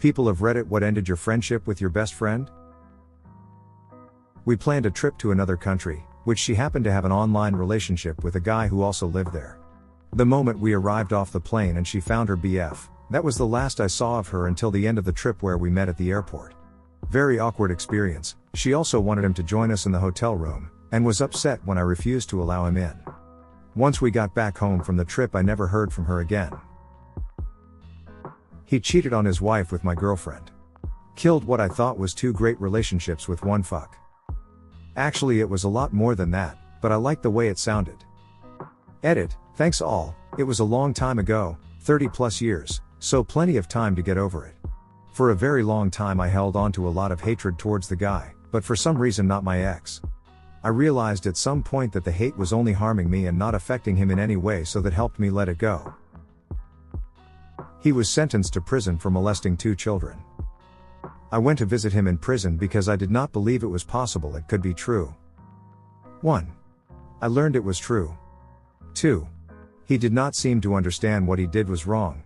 People of Reddit, what ended your friendship with your best friend? We planned a trip to another country, which she happened to have an online relationship with a guy who also lived there. The moment we arrived off the plane and she found her BF, that was the last I saw of her until the end of the trip where we met at the airport. Very awkward experience. She also wanted him to join us in the hotel room, and was upset when I refused to allow him in. Once we got back home from the trip, I never heard from her again. He cheated on his wife with my girlfriend. Killed what I thought was 2 great relationships with one fuck. Actually, it was a lot more than that, but I liked the way it sounded. Edit, thanks all. It was a long time ago, 30 plus years, so plenty of time to get over it. For a very long time I held on to a lot of hatred towards the guy, but for some reason not my ex. I realized at some point that the hate was only harming me and not affecting him in any way, so that helped me let it go. He was sentenced to prison for molesting 2 children. I went to visit him in prison because I did not believe it was possible it could be true. 1. I learned it was true. 2. He did not seem to understand what he did was wrong.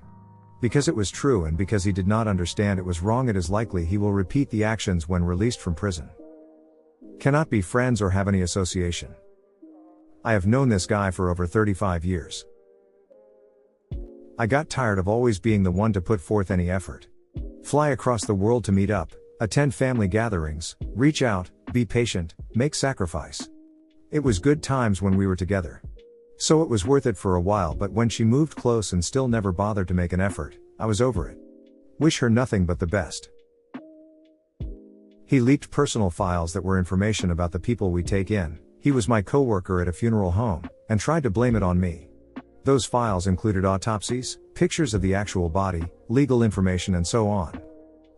Because it was true and because he did not understand it was wrong, it is likely he will repeat the actions when released from prison. Cannot be friends or have any association. I have known this guy for over 35 years. I got tired of always being the one to put forth any effort. Fly across the world to meet up, attend family gatherings, reach out, be patient, make sacrifice. It was good times when we were together. So it was worth it for a while, but when she moved close and still never bothered to make an effort, I was over it. Wish her nothing but the best. He leaked personal files that were information about the people we take in. He was my coworker at a funeral home, and tried to blame it on me. Those files included autopsies, pictures of the actual body, legal information and so on.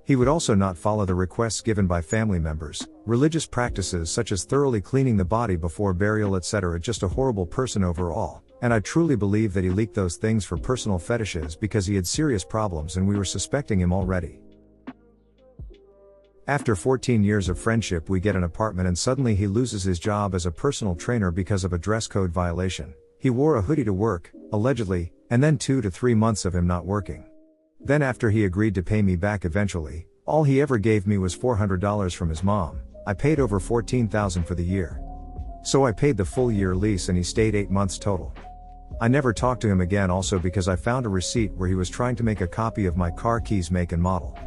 He would also not follow the requests given by family members, religious practices such as thoroughly cleaning the body before burial, etc. Just a horrible person overall, and I truly believe that he leaked those things for personal fetishes because he had serious problems and we were suspecting him already. After 14 years of friendship, we get an apartment and suddenly he loses his job as a personal trainer because of a dress code violation. He wore a hoodie to work, allegedly, and then 2 to 3 months of him not working. Then after he agreed to pay me back eventually, all he ever gave me was $400 from his mom. I paid over $14,000 for the year. So I paid the full year lease and he stayed 8 months total. I never talked to him again, also because I found a receipt where he was trying to make a copy of my car keys make and model.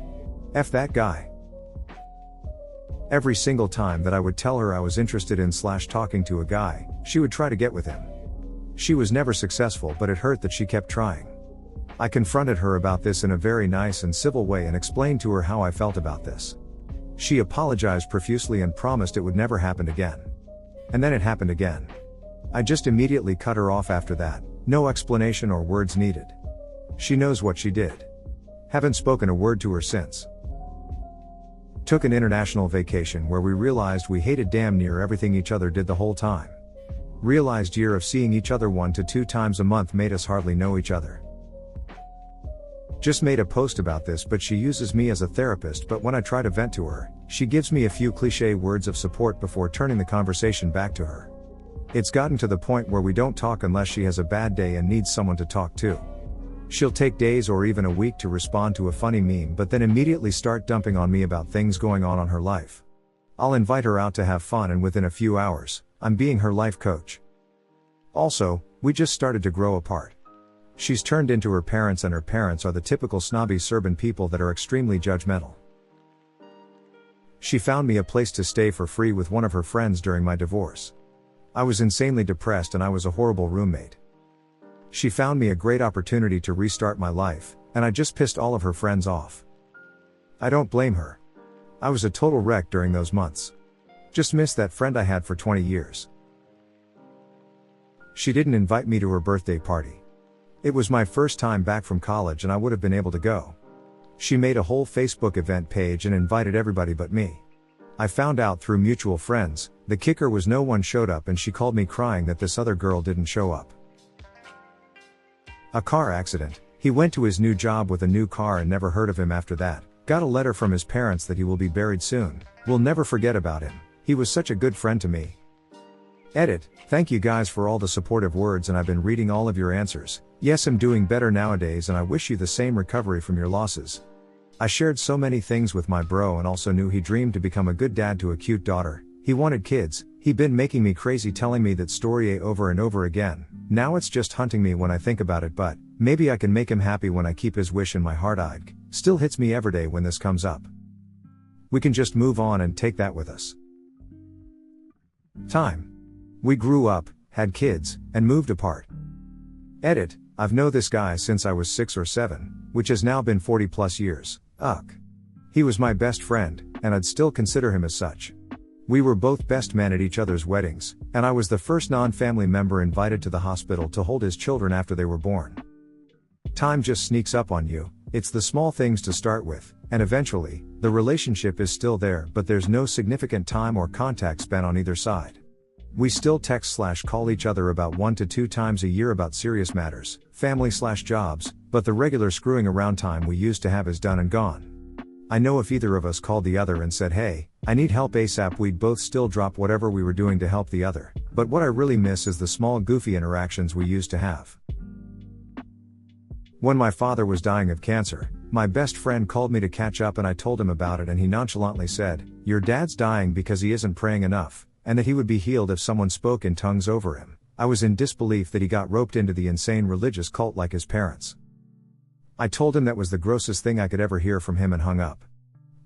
F that guy. Every single time that I would tell her I was interested in / talking to a guy, she would try to get with him. She was never successful, but it hurt that she kept trying. I confronted her about this in a very nice and civil way and explained to her how I felt about this. She apologized profusely and promised it would never happen again. And then it happened again. I just immediately cut her off after that, no explanation or words needed. She knows what she did. Haven't spoken a word to her since. Took an international vacation where we realized we hated damn near everything each other did the whole time. Realized year of seeing each other 1 to 2 times a month made us hardly know each other. Just made a post about this, but she uses me as a therapist, but when I try to vent to her, she gives me a few cliché words of support before turning the conversation back to her. It's gotten to the point where we don't talk unless she has a bad day and needs someone to talk to. She'll take days or even a week to respond to a funny meme, but then immediately start dumping on me about things going on her life. I'll invite her out to have fun and within a few hours, I'm being her life coach. Also, we just started to grow apart. She's turned into her parents, and her parents are the typical snobby Serbian people that are extremely judgmental. She found me a place to stay for free with one of her friends during my divorce. I was insanely depressed and I was a horrible roommate. She found me a great opportunity to restart my life, and I just pissed all of her friends off. I don't blame her. I was a total wreck during those months. Just missed that friend I had for 20 years. She didn't invite me to her birthday party. It was my first time back from college and I would have been able to go. She made a whole Facebook event page and invited everybody but me. I found out through mutual friends. The kicker was no one showed up and she called me crying that this other girl didn't show up. A car accident. He went to his new job with a new car and never heard of him after that. Got a letter from his parents that he will be buried soon. We'll never forget about him. He was such a good friend to me. Edit. Thank you guys for all the supportive words, and I've been reading all of your answers. Yes, I'm doing better nowadays and I wish you the same recovery from your losses. I shared so many things with my bro and also knew he dreamed to become a good dad to a cute daughter. He wanted kids, he'd been making me crazy telling me that story over and over again. Now it's just haunting me when I think about it, but maybe I can make him happy when I keep his wish in my heart. Still hits me every day when this comes up. We can just move on and take that with us. Time. We grew up, had kids, and moved apart. Edit. I've known this guy since I was 6 or 7, which has now been 40 plus years. Ugh. He was my best friend, and I'd still consider him as such. We were both best men at each other's weddings, and I was the first non-family member invited to the hospital to hold his children after they were born. Time just sneaks up on you. It's the small things to start with, and eventually, the relationship is still there, but there's no significant time or contact spent on either side. We still text/call each other about 1 to 2 times a year about serious matters, family/jobs, but the regular screwing around time we used to have is done and gone. I know if either of us called the other and said, "Hey, I need help ASAP," we'd both still drop whatever we were doing to help the other, but what I really miss is the small goofy interactions we used to have. When my father was dying of cancer, my best friend called me to catch up and I told him about it and he nonchalantly said, "Your dad's dying because he isn't praying enough, and that he would be healed if someone spoke in tongues over him." I was in disbelief that he got roped into the insane religious cult like his parents. I told him that was the grossest thing I could ever hear from him and hung up.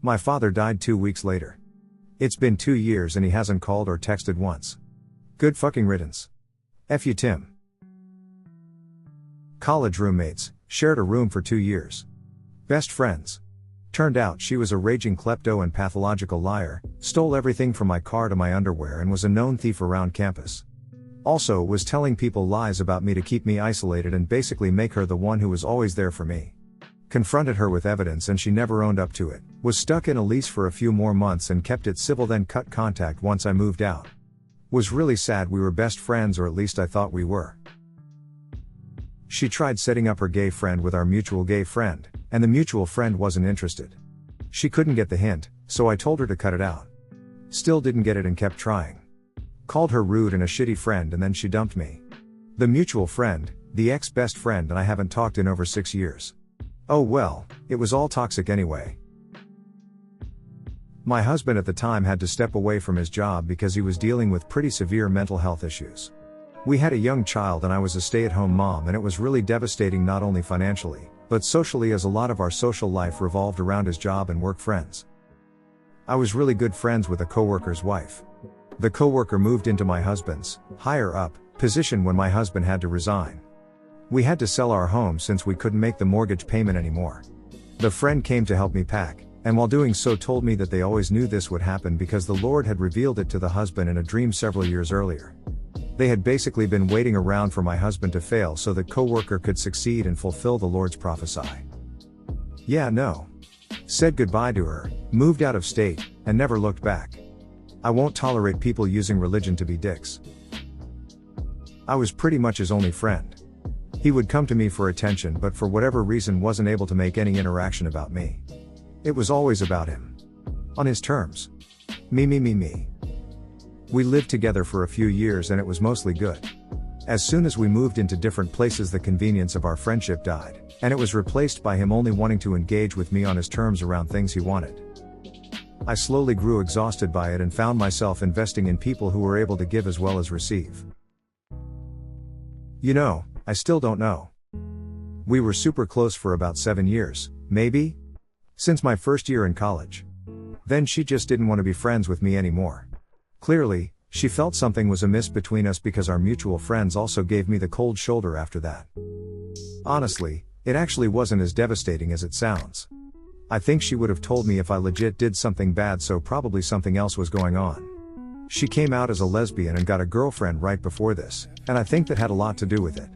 My father died 2 weeks later. It's been 2 years and he hasn't called or texted once. Good fucking riddance. F you, Tim. College roommates, shared a room for 2 years. Best friends. Turned out she was a raging klepto and pathological liar, stole everything from my car to my underwear and was a known thief around campus. Also was telling people lies about me to keep me isolated and basically make her the one who was always there for me. Confronted her with evidence and she never owned up to it. Was stuck in a lease for a few more months and kept it civil, then cut contact once I moved out. Was really sad. We were best friends, or at least I thought we were. She tried setting up her gay friend with our mutual gay friend, and the mutual friend wasn't interested. She couldn't get the hint, so I told her to cut it out. Still didn't get it and kept trying. Called her rude and a shitty friend and then she dumped me. The mutual friend, the ex-best friend, and I haven't talked in over 6 years. Oh well, it was all toxic anyway. My husband at the time had to step away from his job because he was dealing with pretty severe mental health issues. We had a young child and I was a stay-at-home mom, and it was really devastating, not only financially, but socially, as a lot of our social life revolved around his job and work friends. I was really good friends with a coworker's wife. The coworker moved into my husband's, higher up, position when my husband had to resign. We had to sell our home since we couldn't make the mortgage payment anymore. The friend came to help me pack, and while doing so told me that they always knew this would happen because the Lord had revealed it to the husband in a dream several years earlier. They had basically been waiting around for my husband to fail so that coworker could succeed and fulfill the Lord's prophecy. Yeah, no. Said goodbye to her, moved out of state, and never looked back. I won't tolerate people using religion to be dicks. I was pretty much his only friend. He would come to me for attention, but for whatever reason wasn't able to make any interaction about me. It was always about him. On his terms. Me. We lived together for a few years and it was mostly good. As soon as we moved into different places, the convenience of our friendship died, and it was replaced by him only wanting to engage with me on his terms around things he wanted. I slowly grew exhausted by it and found myself investing in people who were able to give as well as receive. You know, I still don't know. We were super close for about 7 years, maybe? Since my first year in college. Then she just didn't want to be friends with me anymore. Clearly, she felt something was amiss between us because our mutual friends also gave me the cold shoulder after that. Honestly, it actually wasn't as devastating as it sounds. I think she would have told me if I legit did something bad, so probably something else was going on. She came out as a lesbian and got a girlfriend right before this, and I think that had a lot to do with it.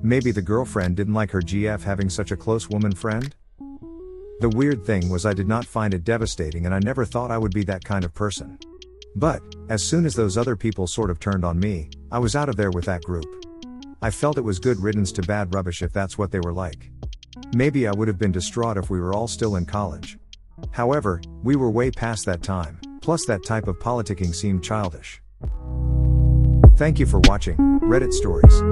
Maybe the girlfriend didn't like her GF having such a close woman friend? The weird thing was I did not find it devastating, and I never thought I would be that kind of person. But, as soon as those other people sort of turned on me, I was out of there with that group. I felt it was good riddance to bad rubbish if that's what they were like. Maybe I would have been distraught if we were all still in college. However, we were way past that time, plus that type of politicking seemed childish. Thank you for watching Reddit Stories.